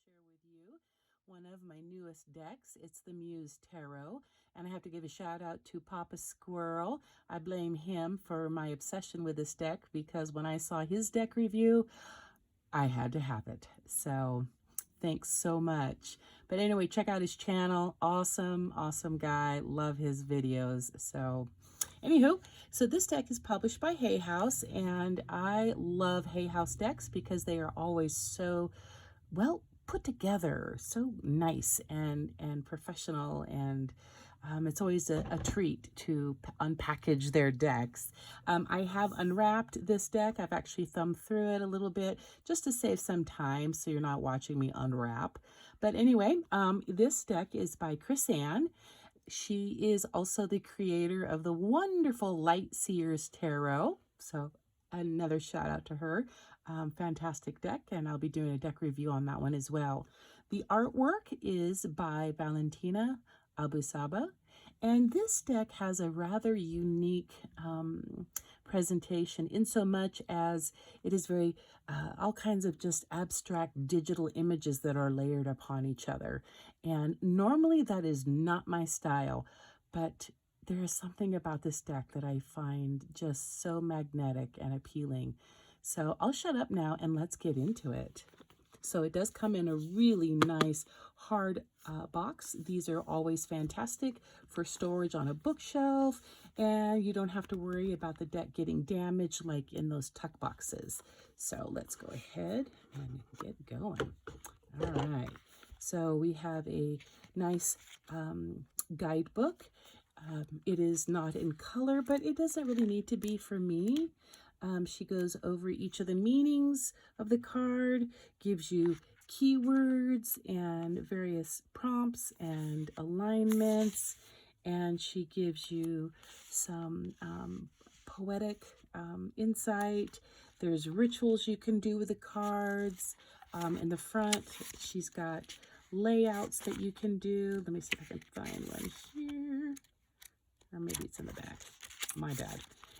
share with you one of my newest decks. It's the Muse Tarot, and I have to give a shout out to Papa Squirrel. I blame him for my obsession with this deck because when I saw his deck review, I had to have it. So thanks so much. But anyway, check out his channel. Awesome guy. Love his videos. So anywho, so this deck is published by Hay House, and I love Hay House decks because they are always so well put together, so nice and professional, and it's always a treat to unpackage their decks. I have unwrapped this deck. I've actually thumbed through it a little bit just to save some time so you're not watching me unwrap. But anyway, this deck is by Chris Ann. She is also the creator of the wonderful Light Seers Tarot. So another shout out to her. Fantastic deck, and I'll be doing a deck review on that one as well. The artwork is by Valentina Abusaba, and this deck has a rather unique presentation in so much as it is very all kinds of just abstract digital images that are layered upon each other, and normally that is not my style, but there is something about this deck that I find just so magnetic and appealing. So I'll shut up now and let's get into it. So it does come in a really nice hard box. These are always fantastic for storage on a bookshelf, and you don't have to worry about the deck getting damaged like in those tuck boxes. So let's go ahead and get going. All right. So we have a nice guidebook. It is not in color, but it doesn't really need to be for me. She goes over each of the meanings of the card, gives you keywords and various prompts and alignments, and she gives you some poetic insight. There's rituals you can do with the cards. In the front, she's got layouts that you can do. Let me see if I can find one here. Or maybe it's in the back. My bad.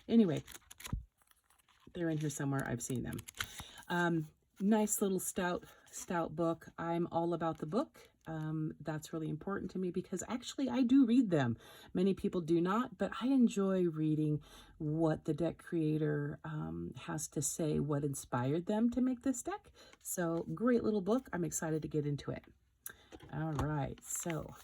Anyway, they're in here somewhere. I've seen them. Nice little stout book. I'm all about the book. That's really important to me because actually I do read them. Many people do not, but I enjoy reading what the deck creator has to say, what inspired them to make this deck. So great little book. I'm excited to get into it. All right, so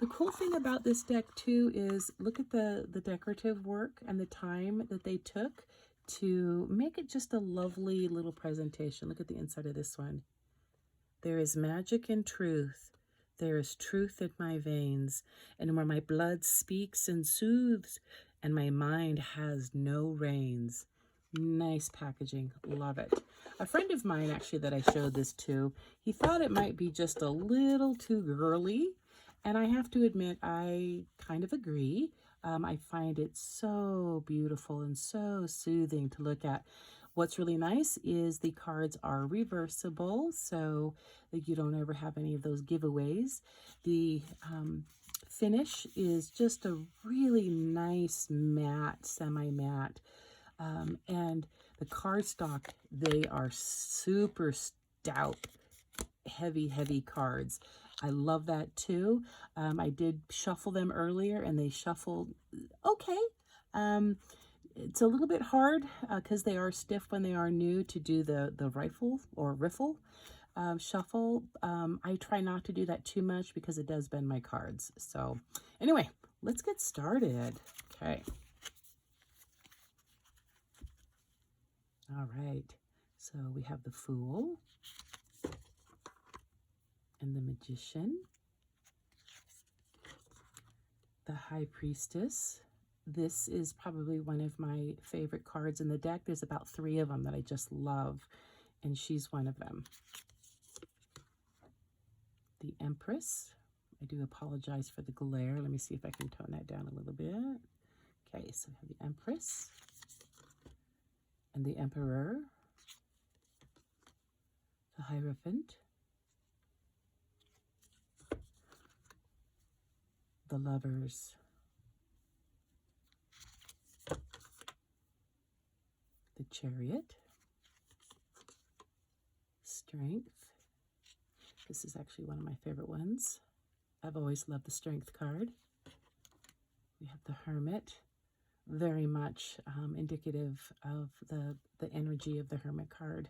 the cool thing about this deck too is look at the decorative work and the time that they took to make it just a lovely little presentation. Look at the inside of this one. There is magic in truth. There is truth in my veins, and where my blood speaks and soothes, and my mind has no reins. Nice packaging. Love it. A friend of mine actually that I showed this to, he thought it might be just a little too girly. And I have to admit, I kind of agree. I find it so beautiful and so soothing to look at. What's really nice is the cards are reversible, so that you don't ever have any of those giveaways. The finish is just a really nice matte, semi-matte. And the cardstock, they are super stout, heavy cards. I love that too. I did shuffle them earlier and they shuffled okay. It's a little bit hard because they are stiff when they are new to do the rifle or riffle shuffle. I try not to do that too much because it does bend my cards. So anyway, let's get started. Okay. All right. So we have the Fool and the Magician, the High Priestess. This is probably one of my favorite cards in the deck. There's about 3 of them that I just love, and she's one of them. The Empress. I do apologize for the glare. Let me see if I can tone that down a little bit. Okay, so we have the Empress and the Emperor, the Hierophant, the Lovers, the Chariot, Strength, This is actually one of my favorite ones. I've always loved the Strength card. We have the Hermit, very much indicative of the energy of the Hermit card.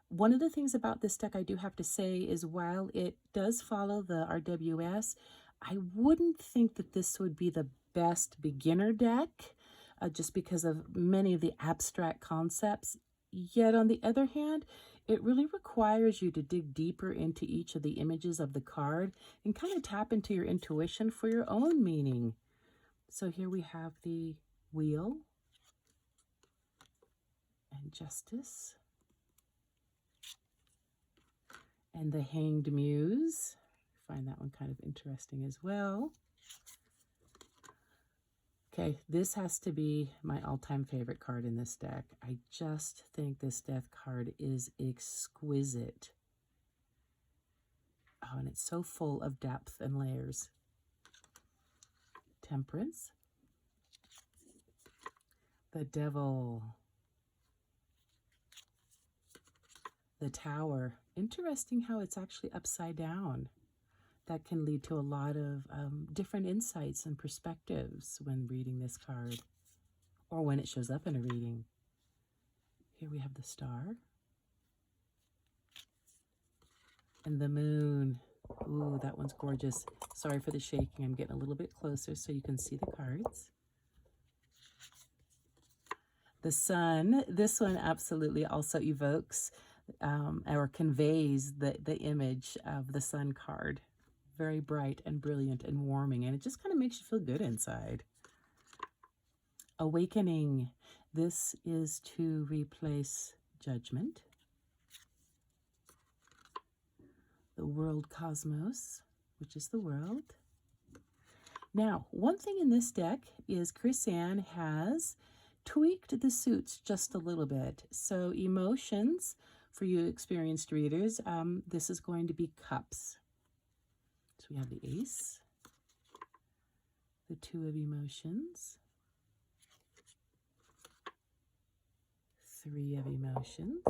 One of the things about this deck I do have to say is while it does follow the RWS, I wouldn't think that this would be the best beginner deck just because of many of the abstract concepts. Yet on the other hand, it really requires you to dig deeper into each of the images of the card and kind of tap into your intuition for your own meaning. So here we have the Wheel and Justice and the Hanged Muse. I find that one kind of interesting as well. Okay, this has to be my all-time favorite card in this deck. I just think this death card is exquisite. Oh, and it's so full of depth and layers. Temperance. The Devil. The Tower. Interesting how it's actually upside down. That can lead to a lot of different insights and perspectives when reading this card, or when it shows up in a reading. Here we have the Star. And the Moon. Ooh, that one's gorgeous. Sorry for the shaking. I'm getting a little bit closer so you can see the cards. The Sun. This one absolutely also evokes or conveys the image of the Sun card. Very bright and brilliant and warming, and it just kind of makes you feel good inside. Awakening. This is to replace Judgment. The World Cosmos, which is the world. Now, one thing in this deck is Chris-Anne has tweaked the suits just a little bit. So emotions, for you experienced readers, this is going to be Cups. So we have the Ace, the Two of Emotions, Three of Emotions,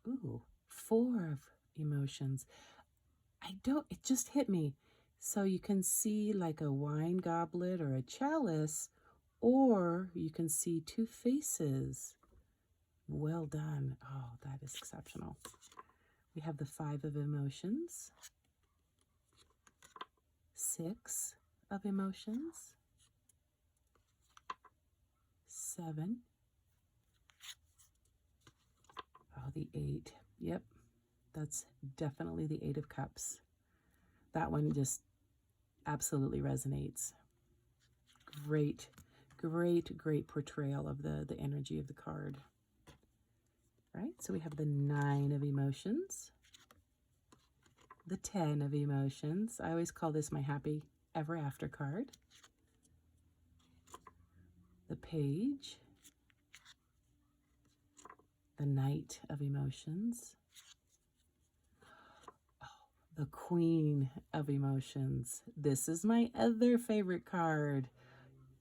ooh, Four of Emotions. It just hit me. So you can see like a wine goblet or a chalice, or you can see two faces. Well done. Oh, that is exceptional. We have the Five of Emotions, Six of Emotions, Seven. Oh, the Eight. Yep, that's definitely the Eight of Cups. That one just absolutely resonates. Great, great, great portrayal of the energy of the card. Right, so we have the Nine of Emotions, the 10 of Emotions. I always call this my happy ever after card. The Page, the Knight of Emotions, oh, the Queen of Emotions. This is my other favorite card.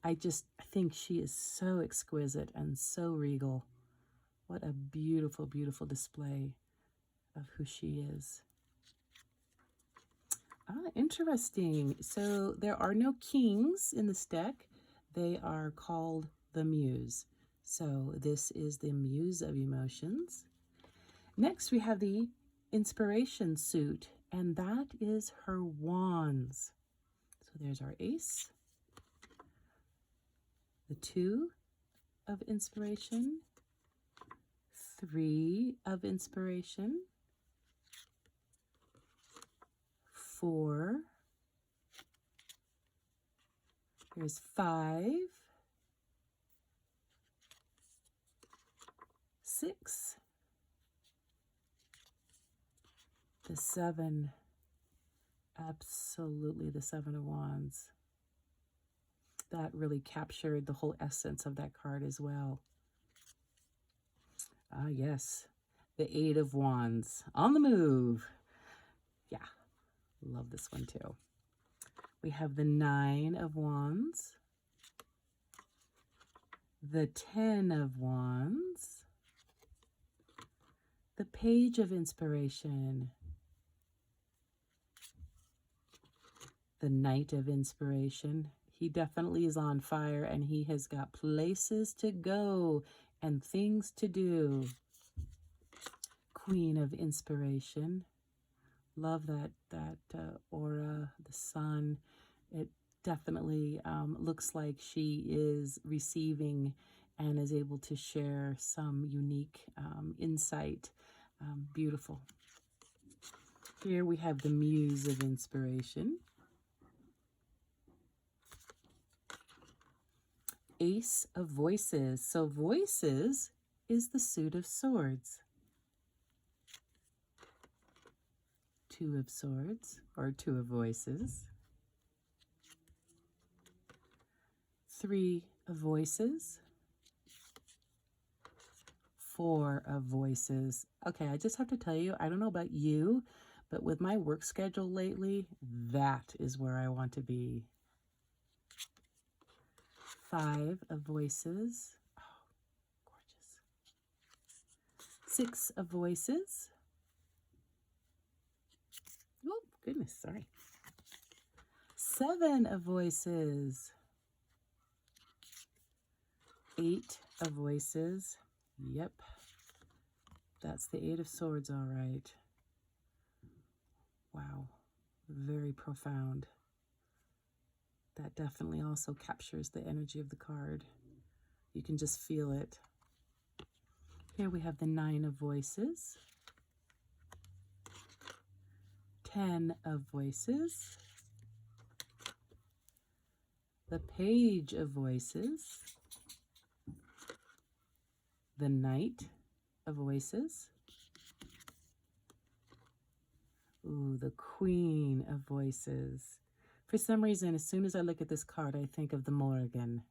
I think she is so exquisite and so regal. What a beautiful, beautiful display of who she is. Ah, interesting. So there are no kings in this deck. They are called the Muse. So this is the Muse of Emotions. Next, we have the Inspiration suit, and that is her wands. So there's our Ace, the Two of Inspiration, Three of Inspiration, Four, here's Five, Six, the Seven, absolutely the Seven of Wands. That really captured the whole essence of that card as well. Ah, yes, the Eight of Wands on the move. Yeah, love this one too. We have the Nine of Wands, the 10 of Wands, the Page of Inspiration, the Knight of Inspiration. He definitely is on fire, and he has got places to go and things to do. Queen of Inspiration. Love that aura, the sun. It definitely looks like she is receiving and is able to share some unique insight. Beautiful. Here we have the Muse of Inspiration. Ace of Voices. So Voices is the suit of swords. Two of Swords, or Two of Voices. Three of Voices. Four of Voices. Okay, I just have to tell you, I don't know about you, but with my work schedule lately, that is where I want to be. Five of Voices. Oh, gorgeous. Six of Voices. Oh, goodness, sorry. Seven of Voices. Eight of Voices. Yep. That's the Eight of Swords, all right. Wow. Very profound. That definitely also captures the energy of the card. You can just feel it. Here we have the Nine of Voices. 10 of Voices. The Page of Voices. The Knight of Voices. Ooh, the Queen of Voices. For some reason, as soon as I look at this card, I think of the Morrigan.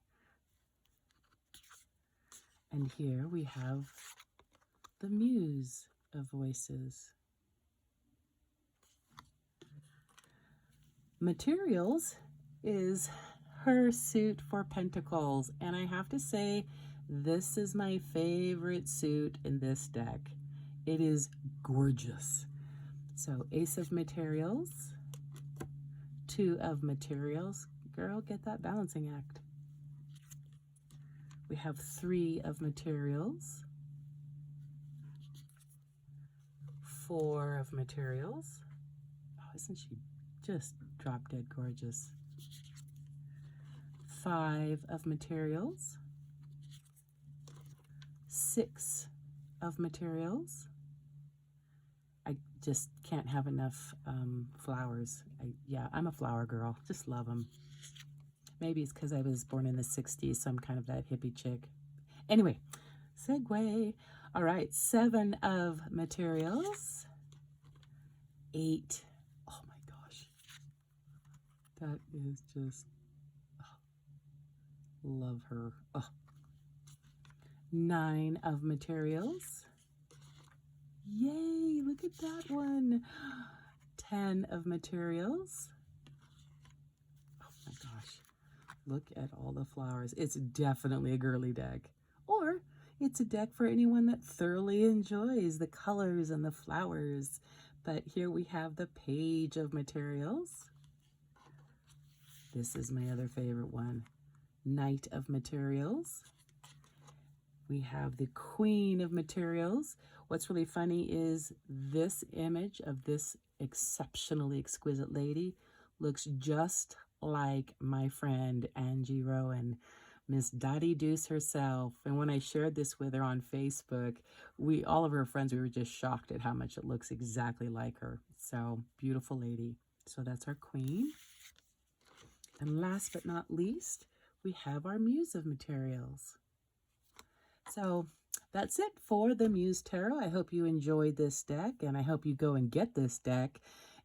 And here we have the Muse of Voices. Materials is her suit for Pentacles. And I have to say, this is my favorite suit in this deck. It is gorgeous. So Ace of Materials, Two of Materials. Girl, get that balancing act. We have Three of Materials, Four of Materials. Oh, isn't she just drop dead gorgeous? Five of Materials, Six of Materials. I just can't have enough flowers. Yeah, I'm a flower girl. Just love them. Maybe it's because I was born in the 60s, so I'm kind of that hippie chick. Anyway, segue. All right, Seven of Materials. Eight. Oh my gosh. That is just, oh, love her. Oh. Nine of Materials. Yay, look at that one. 10 of Materials. Oh my gosh. Look at all the flowers. It's definitely a girly deck. Or it's a deck for anyone that thoroughly enjoys the colors and the flowers. But here we have the Page of Materials. This is my other favorite one. Knight of Materials. We have the Queen of Materials. What's really funny is this image of this exceptionally exquisite lady looks just like my friend Angie Rowan, Miss Dottie Deuce herself. And when I shared this with her on Facebook, all of her friends, we were just shocked at how much it looks exactly like her. So beautiful lady. So that's our Queen. And last but not least, we have our Muse of Materials. So that's it for the Muse Tarot. I hope you enjoyed this deck, and I hope you go and get this deck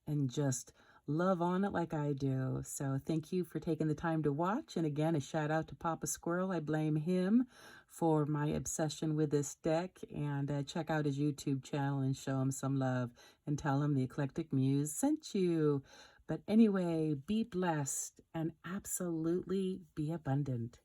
and just love on it like I do. So thank you for taking the time to watch. And again, a shout out to Papa Squirrel. I blame him for my obsession with this deck. And check out his YouTube channel and show him some love and tell him the Eclectic Muse sent you. But anyway, be blessed and absolutely be abundant.